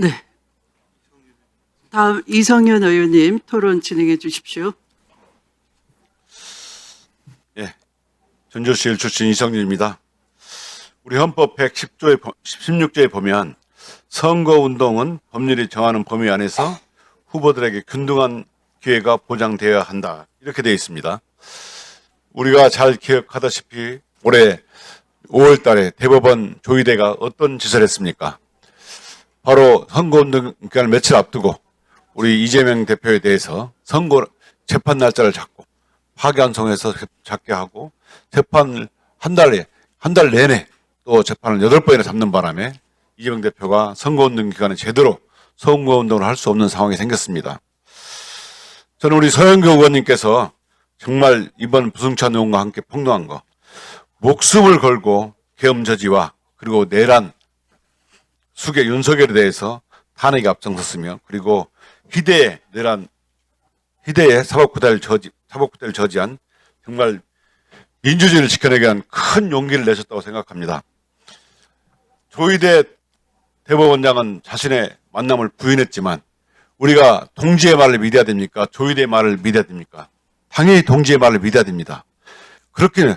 네. 다음 이성윤 의원님 토론 진행해 주십시오. 예, 전주시일 출신 이성윤입니다. 우리 헌법 16조에 보면 선거운동은 법률이 정하는 범위 안에서 후보들에게 균등한 기회가 보장되어야 한다. 이렇게 되어 있습니다. 우리가 잘 기억하다시피 올해 5월 달에 대법원 조희대가 어떤 짓을 했습니까? 바로 선거운동 기간을 며칠 앞두고 우리 이재명 대표에 대해서 선거 재판 날짜를 잡고 파기환송해서 잡게 하고 재판을 한 달 내내 또 재판을 8번이나 잡는 바람에 이재명 대표가 선거운동 기간에 제대로 선거운동을 할 수 없는 상황이 생겼습니다. 저는 우리 서영교 의원님께서 정말 이번 부승찬 의원과 함께 폭로한 거 목숨을 걸고 계엄저지와 그리고 내란 수계 윤석열에 대해서 탄핵에 앞장섰으며 그리고 희대의 사법구대를 저지한 정말 민주주의를 지켜내기 위한 큰 용기를 내셨다고 생각합니다. 조희대 대법원장은 자신의 만남을 부인했지만 우리가 동지의 말을 믿어야 됩니까? 조희대의 말을 믿어야 됩니까? 당연히 동지의 말을 믿어야 됩니다. 그렇게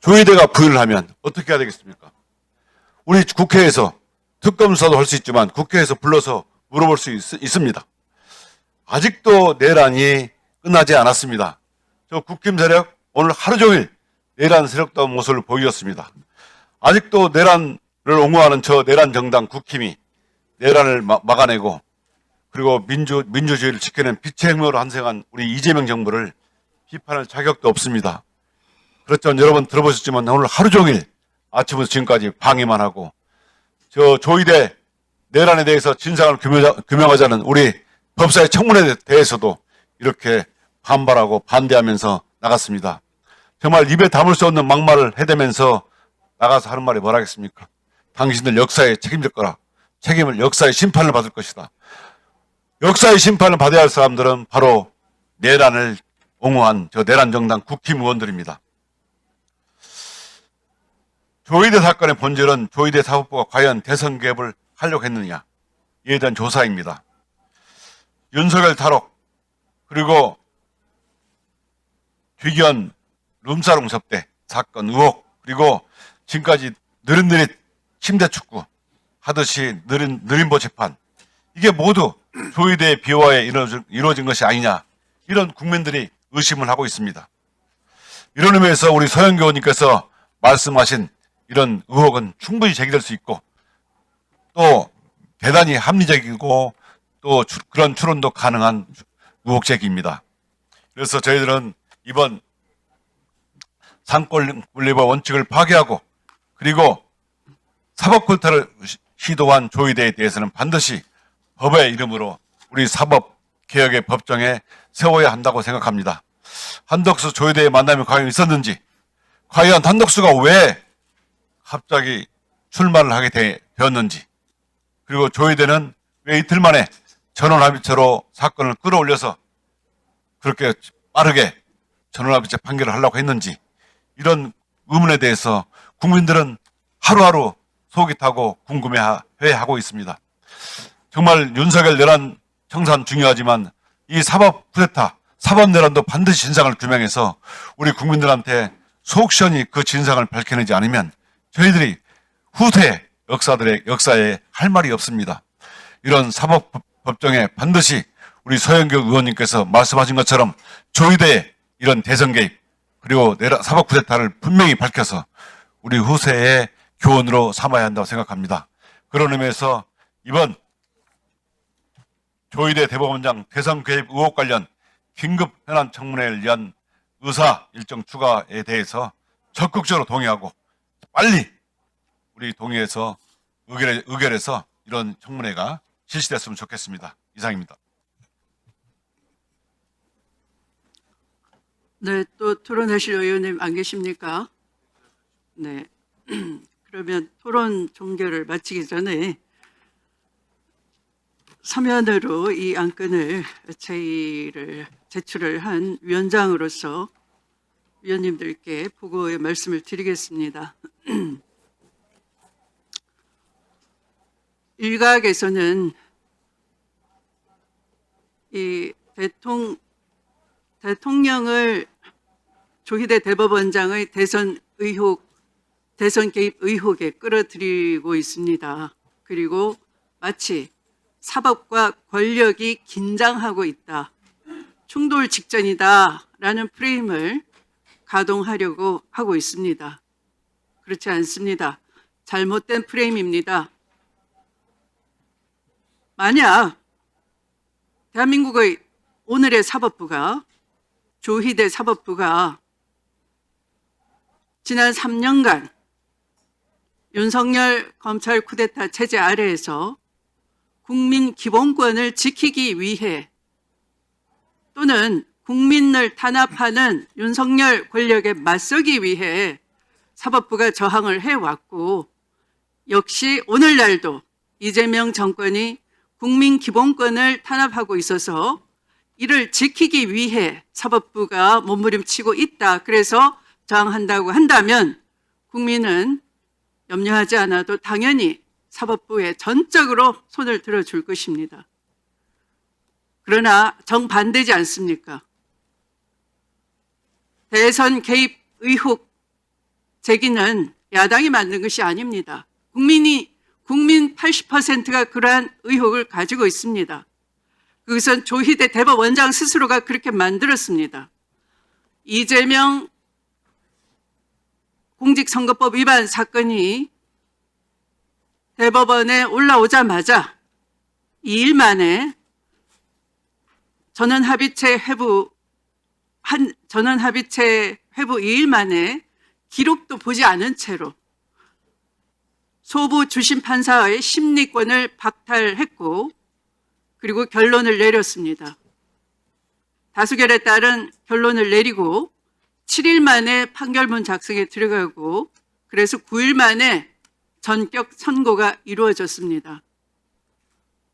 조희대가 부인을 하면 어떻게 해야 되겠습니까? 우리 국회에서 특검 수사도 할 수 있지만 국회에서 불러서 물어볼 수 있습니다. 아직도 내란이 끝나지 않았습니다. 저 국힘 세력 오늘 하루 종일 내란 세력다운 모습을 보였습니다. 아직도 내란을 옹호하는 저 내란 정당 국힘이 내란을 막아내고 그리고 민주주의를 지켜낸 빛의 행로로 환생한 우리 이재명 정부를 비판할 자격도 없습니다. 그렇지만 여러분 들어보셨지만 오늘 하루 종일 아침부터 지금까지 방해만 하고 저 조희대 내란에 대해서 진상을 규명하자는 우리 법사위 청문회에 대해서도 이렇게 반발하고 반대하면서 나갔습니다. 정말 입에 담을 수 없는 막말을 해대면서 나가서 하는 말이 뭐라겠습니까? 당신들 역사에 책임질 거라. 역사의 심판을 받을 것이다. 역사의 심판을 받아야 할 사람들은 바로 내란을 옹호한 저 내란 정당 국힘 의원들입니다. 조희대 사건의 본질은 조희대 사법부가 과연 대선 개입을 하려고 했느냐 이에 대한 조사입니다. 윤석열 탈옥 그리고 귀견 룸사롱 접대 사건 의혹 그리고 지금까지 느릿느릿 침대 축구 하듯이 느림보 재판 이게 모두 조희대의 비호화에 이루어진 것이 아니냐 이런 국민들이 의심을 하고 있습니다. 이런 의미에서 우리 서영교 의원님께서 말씀하신 이런 의혹은 충분히 제기될 수 있고 또 대단히 합리적이고 또 그런 추론도 가능한 의혹 제기입니다. 그래서 저희들은 이번 상권분립의 원칙을 파괴하고 그리고 사법굴타를 시도한 조희대에 대해서는 반드시 법의 이름으로 우리 사법개혁의 법정에 세워야 한다고 생각합니다. 한덕수 조희대의 만남이 과연 있었는지 과연 한덕수가 왜 갑자기 출마를 하게 되었는지 그리고 조희대는 왜 이틀 만에 전원합의체로 사건을 끌어올려서 그렇게 빠르게 전원합의체 판결을 하려고 했는지 이런 의문에 대해서 국민들은 하루하루 속이 타고 궁금해하고 있습니다. 정말 윤석열 내란 청산 중요하지만 이 사법 쿠데타, 사법 내란도 반드시 진상을 규명해서 우리 국민들한테 속 시원히 그 진상을 밝혀내지 않으면 저희들이 후세 역사에 할 말이 없습니다. 이런 사법법정에 반드시 우리 서영교 의원님께서 말씀하신 것처럼 조희대의 이런 대선 개입 그리고 사법 쿠데타를 분명히 밝혀서 우리 후세의 교훈으로 삼아야 한다고 생각합니다. 그런 의미에서 이번 조희대 대법원장 대선 개입 의혹 관련 긴급 현안 청문회를 위한 의사 일정 추가에 대해서 적극적으로 동의하고 빨리 우리 동의해서 의결해서 이런 청문회가 실시됐으면 좋겠습니다. 이상입니다. 네, 또 토론하실 의원님 안 계십니까? 네. 그러면 토론 종결을 마치기 전에 서면으로 이 안건을 제출을 한 위원장으로서 위원님들께 보고의 말씀을 드리겠습니다. 일각에서는 이 대통령을 조희대 대법원장의 대선 개입 의혹에 끌어들이고 있습니다. 그리고 마치 사법과 권력이 긴장하고 있다, 충돌 직전이다라는 프레임을 가동하려고 하고 있습니다. 그렇지 않습니다. 잘못된 프레임입니다. 만약 대한민국의 오늘의 사법부가, 조희대 사법부가 지난 3년간 윤석열 검찰 쿠데타 체제 아래에서 국민 기본권을 지키기 위해 또는 국민을 탄압하는 윤석열 권력에 맞서기 위해 사법부가 저항을 해왔고, 역시 오늘날도 이재명 정권이 국민 기본권을 탄압하고 있어서 이를 지키기 위해 사법부가 몸부림치고 있다, 그래서 저항한다고 한다면 국민은 염려하지 않아도 당연히 사법부에 전적으로 손을 들어줄 것입니다. 그러나 정반대지 않습니까? 대선 개입 의혹 제기는 야당이 만든 것이 아닙니다. 국민 80%가 그러한 의혹을 가지고 있습니다. 그것은 조희대 대법원장 스스로가 그렇게 만들었습니다. 이재명 공직선거법 위반 사건이 대법원에 올라오자마자 2일 만에 전원합의체 회부 2일 만에 기록도 보지 않은 채로 소부 주심 판사의 심리권을 박탈했고, 그리고 결론을 내렸습니다. 다수결에 따른 결론을 내리고 7일 만에 판결문 작성에 들어가고, 그래서 9일 만에 전격 선고가 이루어졌습니다.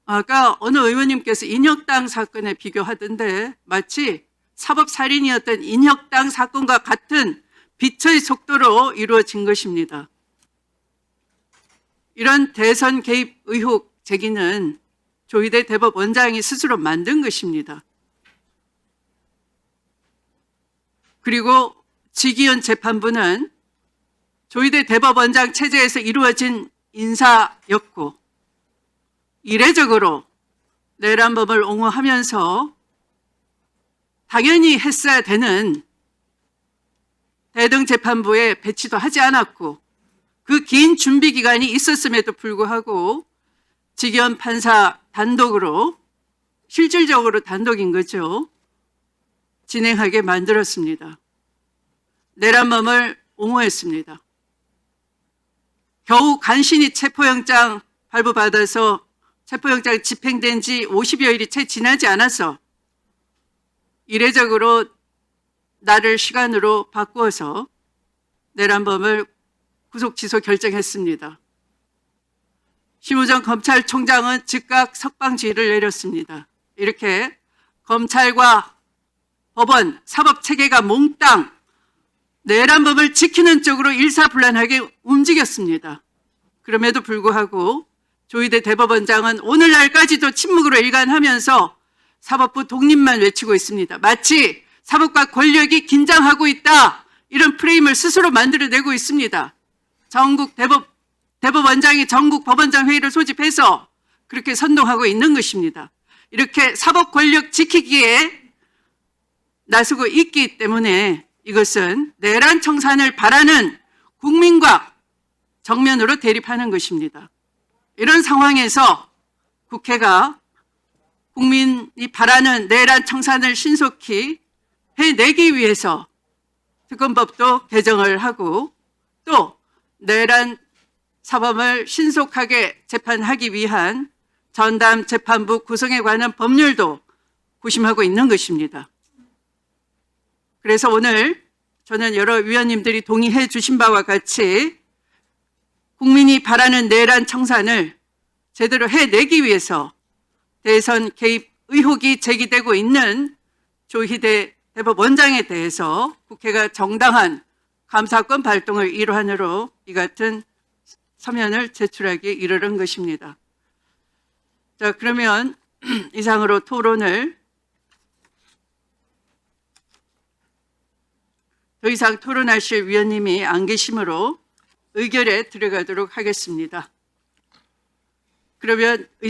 아까 어느 의원님께서 인혁당 사건에 비교하던데 마치 사법살인이었던 인혁당 사건과 같은 빛의 속도로 이루어진 것입니다. 이런 대선 개입 의혹 제기는 조희대 대법원장이 스스로 만든 것입니다. 그리고 지기현 재판부는 조희대 대법원장 체제에서 이루어진 인사였고, 이례적으로 내란법을 옹호하면서 당연히 했어야 되는 대등재판부에 배치도 하지 않았고, 그 긴 준비 기간이 있었음에도 불구하고 지기현 판사 단독으로, 실질적으로 단독인 거죠, 진행하게 만들었습니다. 내란범을 옹호했습니다. 겨우 간신히 체포영장 발부받아서 체포영장 집행된 지 50여일이 채 지나지 않아서 이례적으로 날을 시간으로 바꾸어서 내란범을 구속 취소 결정했습니다. 심우정 검찰총장은 즉각 석방지휘를 내렸습니다. 이렇게 검찰과 법원, 사법체계가 몽땅 내란법을 지키는 쪽으로 일사불란하게 움직였습니다. 그럼에도 불구하고 조희대 대법원장은 오늘날까지도 침묵으로 일관하면서 사법부 독립만 외치고 있습니다. 마치 사법과 권력이 긴장하고 있다, 이런 프레임을 스스로 만들어내고 있습니다. 전국 대법원장이 전국 법원장 회의를 소집해서 그렇게 선동하고 있는 것입니다. 이렇게 사법 권력 지키기에 나서고 있기 때문에 이것은 내란 청산을 바라는 국민과 정면으로 대립하는 것입니다. 이런 상황에서 국회가 국민이 바라는 내란 청산을 신속히 해내기 위해서 특검법도 개정을 하고, 또 내란 사범을 신속하게 재판하기 위한 전담 재판부 구성에 관한 법률도 구심하고 있는 것입니다. 그래서 오늘 저는 여러 위원님들이 동의해 주신 바와 같이 국민이 바라는 내란 청산을 제대로 해내기 위해서 대선 개입 의혹이 제기되고 있는 조희대 대법원장에 대해서 국회가 정당한 감사권 발동을 일환으로 이 같은 서면을 제출하기 이르는 것입니다. 자, 그러면 이상으로 토론을 더 이상 토론하실 위원님이 안 계시므로 의결에 들어가도록 하겠습니다. 그러면